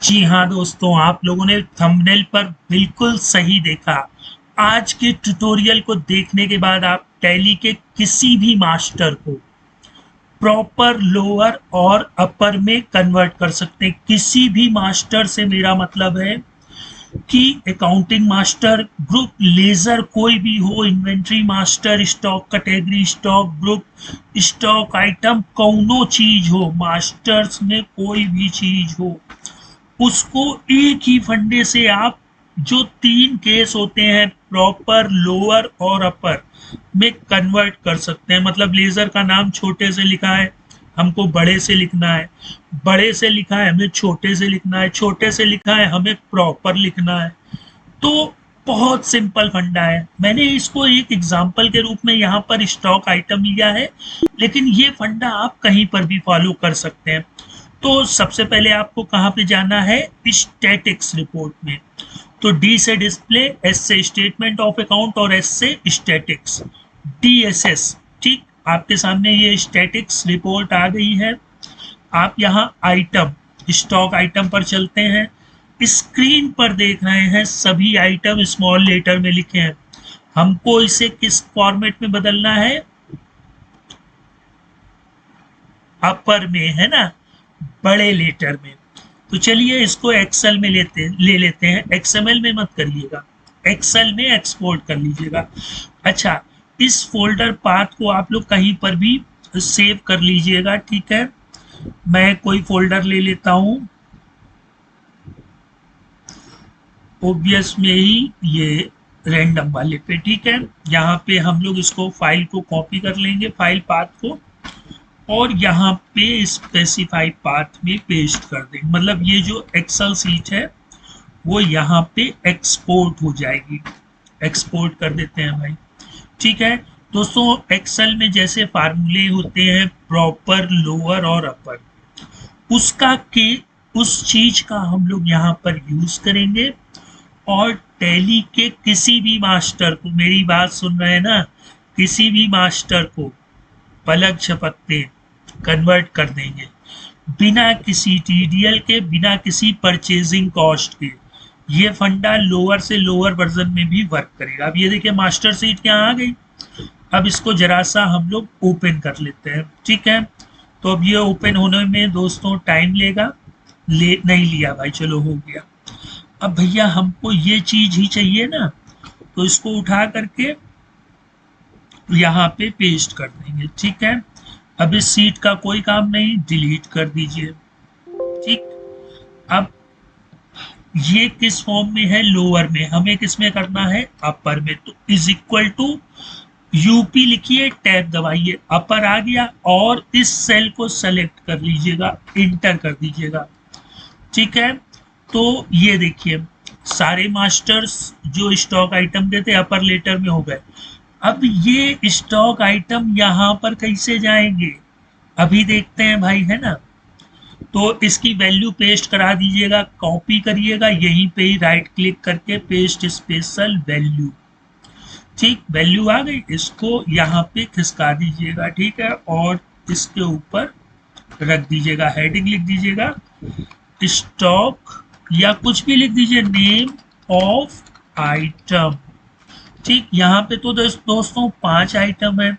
जी हाँ दोस्तों, आप लोगों ने थंबनेल पर बिल्कुल सही देखा। आज के ट्यूटोरियल को देखने के बाद आप टैली के किसी भी मास्टर को प्रॉपर लोअर और अपर में कन्वर्ट कर सकते हैं। किसी भी मास्टर से मेरा मतलब है कि अकाउंटिंग मास्टर, ग्रुप लेजर कोई भी हो, inventory master, stock category, stock group, stock item, कौनो चीज हो, मास्टर्स में कोई भी चीज हो, उसको एक ही फंडे से आप जो तीन केस होते हैं प्रॉपर, लोअर और अपर में कन्वर्ट कर सकते हैं। मतलब लेजर का नाम छोटे से लिखा है, हमको बड़े से लिखना है, बड़े से लिखा है हमें छोटे से लिखना है, छोटे से लिखा है हमें प्रॉपर लिखना है। तो बहुत सिंपल फंडा है। मैंने इसको एक एग्जांपल के रूप में यहाँ पर स्टॉक आइटम लिया है, लेकिन ये फंडा आप कहीं पर भी फॉलो कर सकते हैं। तो सबसे पहले आपको कहाँ पे जाना है, स्टैटिक्स रिपोर्ट में। तो डी से डिस्प्ले, एस से स्टेटमेंट ऑफ अकाउंट और एस से स्टैटिक्स, डीएसएस। ठीक, आपके सामने ये स्टैटिक्स रिपोर्ट आ गई है। आप यहाँ आइटम, स्टॉक आइटम पर चलते हैं। स्क्रीन पर देख रहे हैं सभी आइटम स्मॉल लेटर में लिखे हैं। हमको इसे किस फॉर्मेट में बदलना है, अपर में, है ना, बड़े लेटर में। तो चलिए इसको एक्सेल में ले लेते हैं। एक्सएमएल में मत करिएगा, एक्सेल में एक्सपोर्ट कर लीजिएगा। अच्छा, इस फोल्डर पाथ को आप लोग कहीं पर भी सेव कर लीजिएगा, ठीक है। मैं कोई फोल्डर ले लेता हूँ, ओबीएस में ही, ये रैंडम वाले पे, ठीक है। यहाँ पे हम लोग इसको फाइल को कॉपी कर लेंगे, फाइल पाथ को, और यहाँ पे स्पेसिफाई पाथ में पेस्ट कर देंगे। मतलब ये जो एक्सेल सीट है वो यहाँ पे एक्सपोर्ट हो जाएगी। एक्सपोर्ट कर देते हैं भाई, ठीक है। दोस्तों, एक्सेल में जैसे फार्मूले होते हैं प्रॉपर, लोअर और अपर, उसका के उस चीज का हम लोग यहाँ पर यूज करेंगे। और टैली के किसी भी मास्टर को, मेरी बात सुन रहे हैं ना, किसी भी मास्टर को पलक झपकते कन्वर्ट कर देंगे, बिना किसी टीडीएल के, बिना किसी परचेजिंग कॉस्ट के। ये फंडा लोअर से लोअर वर्जन में भी वर्क करेगा। अब ये देखिए मास्टर सीट यहाँ आ गई। अब इसको जरा सा हम लोग ओपन कर लेते हैं, ठीक है। तो अब ये ओपन होने में दोस्तों टाइम लेगा, ले नहीं लिया भाई, चलो हो गया। अब भैया हमको ये चीज ही चाहिए ना, तो इसको उठा करके यहाँ पे पेस्ट कर देंगे, ठीक है। अब इस सीट का कोई काम नहीं, डिलीट कर दीजिए, ठीक। अब ये किस फॉर्म में है, लोअर में, हमें किस में करना है, अपर में। तो इज इक्वल टू यूपी लिखिए, टैब दबाइए, अपर आ गया, और इस सेल को सेलेक्ट कर लीजिएगा, इंटर कर दीजिएगा, ठीक है। तो ये देखिए सारे मास्टर्स जो स्टॉक आइटम देते अपर लेटर में हो गए। अब ये स्टॉक आइटम यहाँ पर कैसे जाएंगे, अभी देखते हैं भाई, है ना। तो इसकी वैल्यू पेस्ट करा दीजिएगा, कॉपी करिएगा, यहीं पे ही राइट क्लिक करके पेस्ट स्पेशल वैल्यू, ठीक, वैल्यू आ गई। इसको यहाँ पे खिसका दीजिएगा, ठीक है, और इसके ऊपर रख दीजिएगा, हेडिंग लिख दीजिएगा स्टॉक, या कुछ भी लिख दीजिए, नेम ऑफ आइटम, ठीक। यहाँ पे तो दोस्तों 5 आइटम है,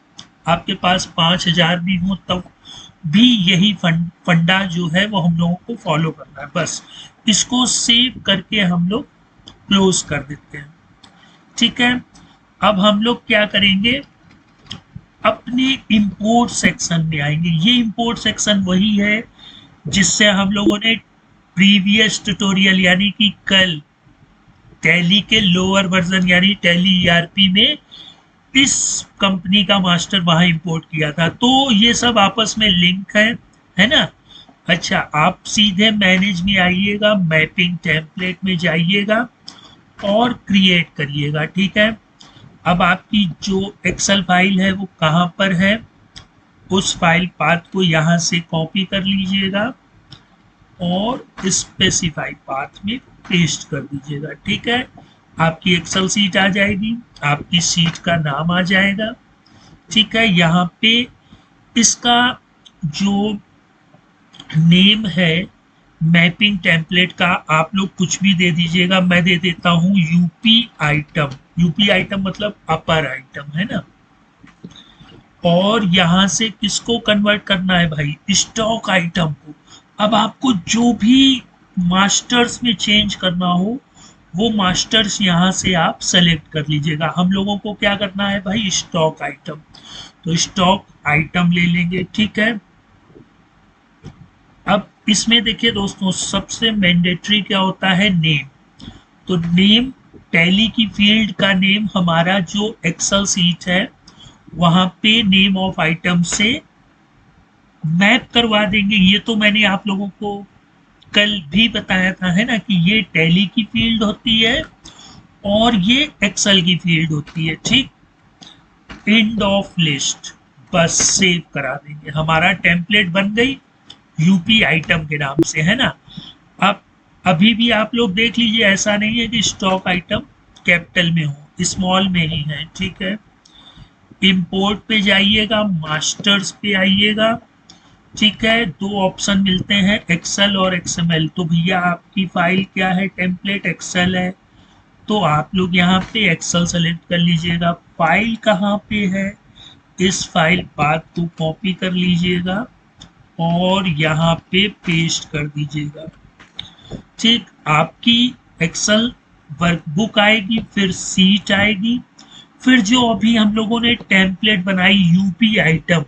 आपके पास 5,000 भी हो तब भी यही फंडा जो है वो हम लोगों को फॉलो करना है। बस इसको सेव करके हम लोग क्लोज कर देते हैं, ठीक है। अब हम लोग क्या करेंगे, अपने इंपोर्ट सेक्शन में आएंगे। ये इंपोर्ट सेक्शन वही है जिससे हम लोगों ने प्रीवियस ट्यूटोरियल यानी कि कल टैली के लोअर वर्जन यानी टैली ईआरपी में इस कंपनी का मास्टर वहां इंपोर्ट किया था। तो ये सब आपस में लिंक है ना। अच्छा, आप सीधे मैनेज में आइएगा, मैपिंग टेम्पलेट में जाइएगा और क्रिएट करिएगा, ठीक है। अब आपकी जो एक्सेल फाइल है वो कहाँ पर है, उस फाइल पाथ को यहाँ से कॉपी कर लीजिएगा और स्पेसिफाई पाथ में पेस्ट कर दीजिएगा, ठीक है। आपकी एक्सेल सीट आ जाएगी, आपकी सीट का नाम आ जाएगा, ठीक है। यहाँ पे इसका जो नेम है मैपिंग टेम्पलेट का आप लोग कुछ भी दे दीजिएगा, मैं दे देता हूँ यूपी आइटम। यूपी आइटम मतलब अपर आइटम है ना। और यहाँ से किसको कन्वर्ट करना है भाई, स्टॉक आइटम को। अब आपको जो भी मास्टर्स में चेंज करना हो वो मास्टर्स यहाँ से आप सेलेक्ट कर लीजिएगा। हम लोगों को क्या करना है भाई, स्टॉक आइटम। तो स्टॉक आइटम ले लेंगे, ठीक है। अब इसमें देखिए दोस्तों, सबसे मैंडेटरी क्या होता है, नेम। तो नेम, टैली की फील्ड का नेम हमारा जो एक्सेल सीट है वहां पे नेम ऑफ आइटम से मैप करवा देंगे। ये तो मैंने आप लोगों को कल भी बताया था है ना, कि ये टैली की फील्ड होती है और ये एक्सेल की फील्ड होती है, ठीक। एंड ऑफ लिस्ट, बस सेव करा देंगे, हमारा टेम्पलेट बन गई यूपी आइटम के नाम से, है ना। अब अभी भी आप लोग देख लीजिए, ऐसा नहीं है कि स्टॉक आइटम कैपिटल में हो, स्मॉल में ही है, ठीक है। इंपोर्ट पे जाइएगा, मास्टर्स पे आइएगा, ठीक है। दो ऑप्शन मिलते हैं, एक्सेल और एक्सएमएल। तो भैया आपकी फाइल क्या है, टेम्पलेट एक्सेल है, तो आप लोग यहाँ पे एक्सेल सेलेक्ट कर लीजिएगा। फाइल कहाँ पे है, इस फाइल पाथ को कॉपी कर लीजिएगा और यहाँ पे पेस्ट कर दीजिएगा, ठीक। आपकी एक्सेल वर्कबुक आएगी, फिर सीट आएगी, फिर जो अभी हम लोगों ने टेम्पलेट बनाई यूपी आइटम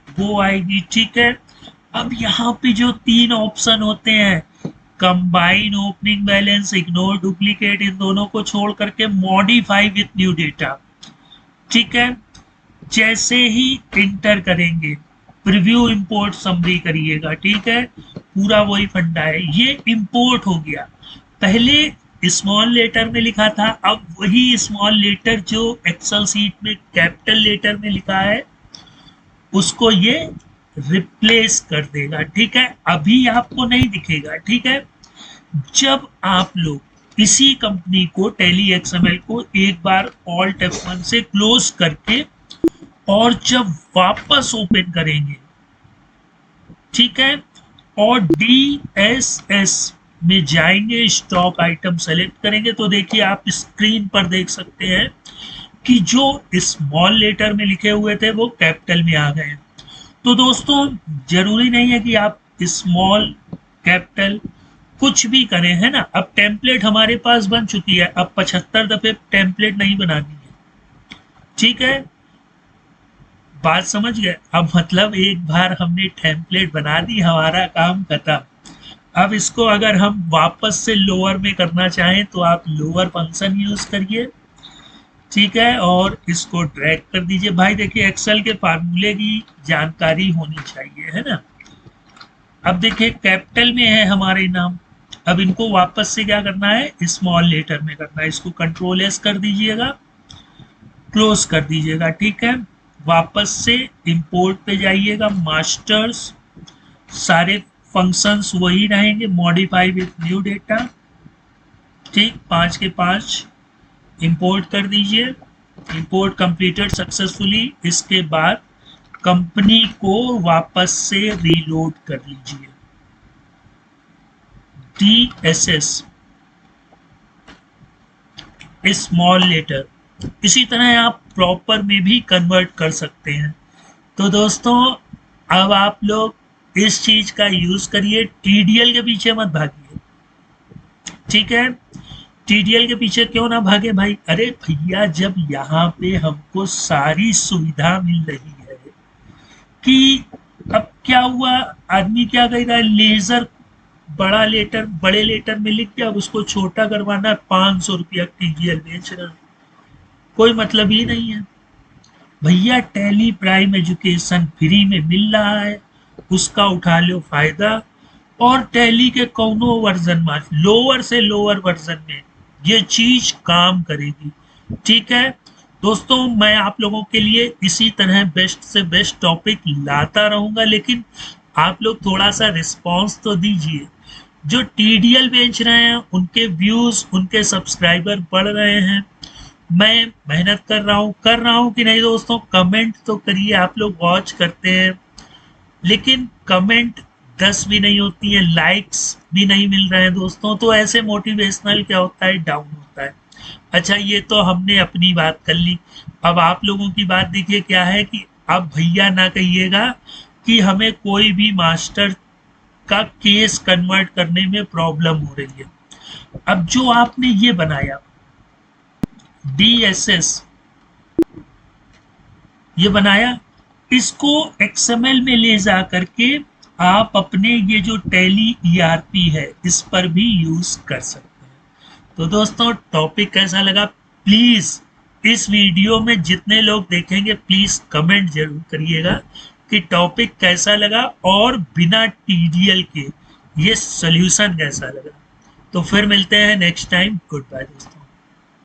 वो आएगी, ठीक है। अब यहाँ पे जो तीन ऑप्शन होते हैं, combine opening balance, ignore duplicate, इन दोनों को छोड़ करके मॉडिफाई विथ न्यू डेटा, ठीक है। जैसे ही इंटर करेंगे, प्रीव्यू इंपोर्ट समरी करिएगा, ठीक है। पूरा वही फंडा है, ये इंपोर्ट हो गया। पहले स्मॉल लेटर में लिखा था, अब वही स्मॉल लेटर जो एक्सेल सीट में कैपिटल लेटर में लिखा है उसको ये रिप्लेस कर देगा, ठीक है। अभी आपको नहीं दिखेगा, ठीक है। जब आप लोग इसी कंपनी को, टैली एक्सएमएल को एक बार ऑल्ट F1 से क्लोज करके और जब वापस ओपन करेंगे, ठीक है, और DSS में जाएंगे, स्टॉक आइटम सेलेक्ट करेंगे, तो देखिए आप स्क्रीन पर देख सकते हैं कि जो स्मॉल लेटर में लिखे हुए थे वो कैपिटल में आ गए। तो दोस्तों जरूरी नहीं है कि आप स्मॉल कैपिटल कुछ भी करें, है ना। अब टेम्पलेट हमारे पास बन चुकी है, अब 75 दफे टेम्पलेट नहीं बनानी है, ठीक है। बात समझ गए, अब मतलब एक बार हमने टेम्पलेट बना दी, हमारा काम खत्म। अब इसको अगर हम वापस से लोअर में करना चाहें तो आप लोअर फंक्शन यूज करिए, ठीक है, और इसको ड्रैग कर दीजिए। भाई देखिए एक्सेल के फार्मूले की जानकारी होनी चाहिए, है ना। अब देखिए कैपिटल में है हमारे नाम, अब इनको वापस से क्या करना है, स्मॉल लेटर में करना है। इसको कंट्रोल एस कर दीजिएगा, क्लोज कर दीजिएगा, ठीक है। वापस से इंपोर्ट पे जाइएगा, मास्टर्स, सारे फंक्शंस वही रहेंगे, मॉडिफाई विथ न्यू डेटा, ठीक, 5 के 5 इंपोर्ट कर दीजिए। Import completed successfully. इसके बाद कंपनी को वापस से रीलोड कर लीजिए, DSS स्मॉल लेटर। इसी तरह आप प्रॉपर में भी कन्वर्ट कर सकते हैं। तो दोस्तों अब आप लोग इस चीज का यूज करिए, TDL के पीछे मत भागिए, ठीक है। TDL के पीछे क्यों ना भागे भाई, अरे भैया जब यहाँ पे हमको सारी सुविधा मिल रही है कि अब क्या हुआ, आदमी क्या कह रहा है, लेजर बड़ा लेटर बड़े लेटर में लिख के अब उसको छोटा करवाना है, 500 रुपया TDL बेच रहा है, कोई मतलब ही नहीं है। भैया टैली प्राइम एजुकेशन फ्री में मिल रहा है, उसका उठा लो फायदा। और टैली के कौनो वर्जन में, लोअर से लोअर वर्जन में ये चीज काम करेगी, ठीक है। दोस्तों मैं आप लोगों के लिए इसी तरह बेस्ट से बेस्ट टॉपिक लाता रहूंगा, लेकिन आप लोग थोड़ा सा रिस्पांस तो दीजिए। जो TDL बेच रहे हैं उनके व्यूज, उनके सब्सक्राइबर बढ़ रहे हैं, मैं मेहनत कर रहा हूँ कि नहीं दोस्तों, कमेंट तो करिए। आप लोग वॉच करते हैं लेकिन कमेंट 10 भी नहीं होती है, लाइक्स भी नहीं मिल रहे हैं दोस्तों, तो ऐसे मोटिवेशनल क्या होता है, डाउन होता है। अच्छा, ये तो हमने अपनी बात कर ली। अब आप लोगों की बात देखिए क्या है कि अब भैया ना कहिएगा कि हमें कोई भी मास्टर का केस कन्वर्ट करने में प्रॉब्लम हो रही है। अब जो आपने ये बनाया DSS, ये बनाया, इसको XML में ले जा करके आप अपने ये जो टैली ERP है इस पर भी यूज कर सकते हैं। तो दोस्तों, टॉपिक कैसा लगा, प्लीज इस वीडियो में जितने लोग देखेंगे प्लीज कमेंट जरूर करिएगा कि टॉपिक कैसा लगा और बिना TDL के ये सोल्यूशन कैसा लगा। तो फिर मिलते हैं नेक्स्ट टाइम। गुड बाय दोस्तों।